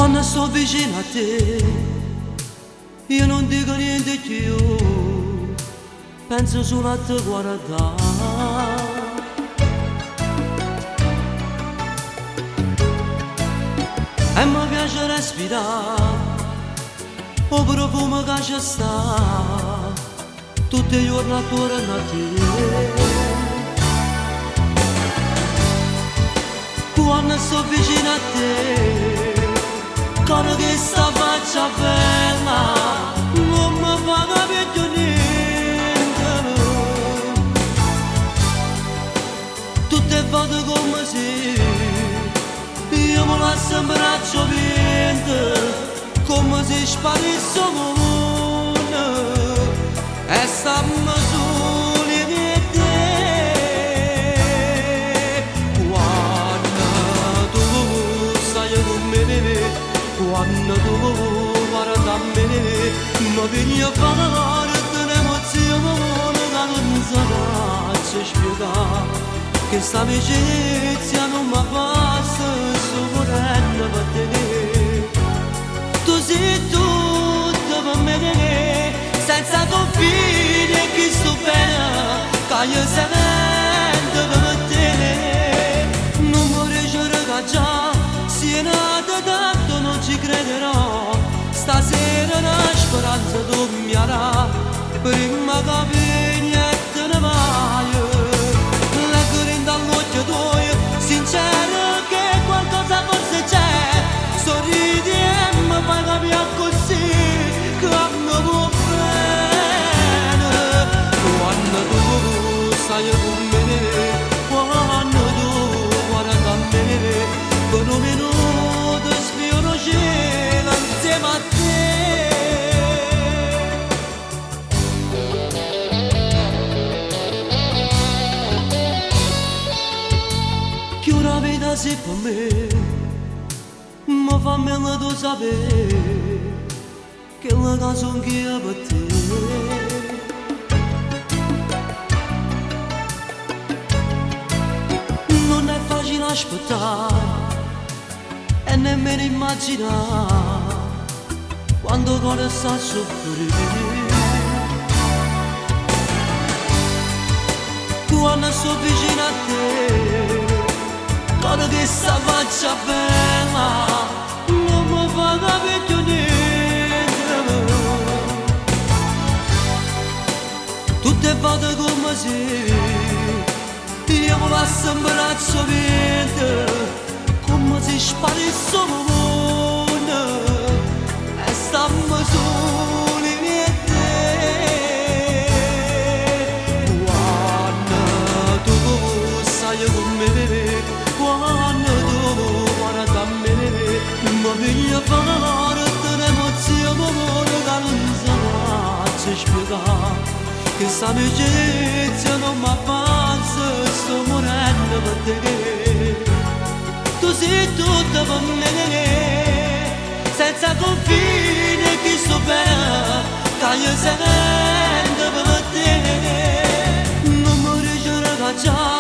Quando sto vicino a te, io non dico niente più, penso solo a te guardare. E mi piace respirare, il profumo che c'è sta, tutti i giorni attorno a te. Quando sto vicino a te, con questa faccia bella, non mi fa capire più niente. Tutte volte come se io mi lascio in braccio vento, come se sparisse il mondo e stiamo soli di te. Quando tu stai con me, quando tu guardi a me, mi vieni a fare un'emozione che non saprà spiegare, che sta amicizia non mi passa sopravvivendo per te. Tu sei tutto per me, senza confini e chi sto bene, che io sento per te. Non vorrei giurare già, se è nata tanto non ci crederò, stasera una speranza dormirà, prima che vieni e te ne vai. Lacrime dall'occhio tuo, sincero che qualcosa forse c'è, sorridi e mi fai capire così che mi vuoi bene. Quando tu stai con me, quando tu guardi a me, per un minuto sfioro cielo insieme a te. Che una vita sei per me, ma fammelo tu sapere che la canzone che io per te. Non è facile aspettare e nemmeno immaginare quando il cuore sta a soffrire. Quando sto vicino a te, con questa faccia bella, non mi fa capire più niente. Tutte volte come se io mi lascio in braccio vento, come se sparisse il mondo e stiamo soli di te. Quando tu stai con me, quando tu guardi a me, mi vieni a fare un'emozione che non saprà spiegare, che sta amicizia non mi passa, sto morendo per te. Tu sei tutto per me, senza confini chi sto bene, che io sento per te. Non mi ricordo già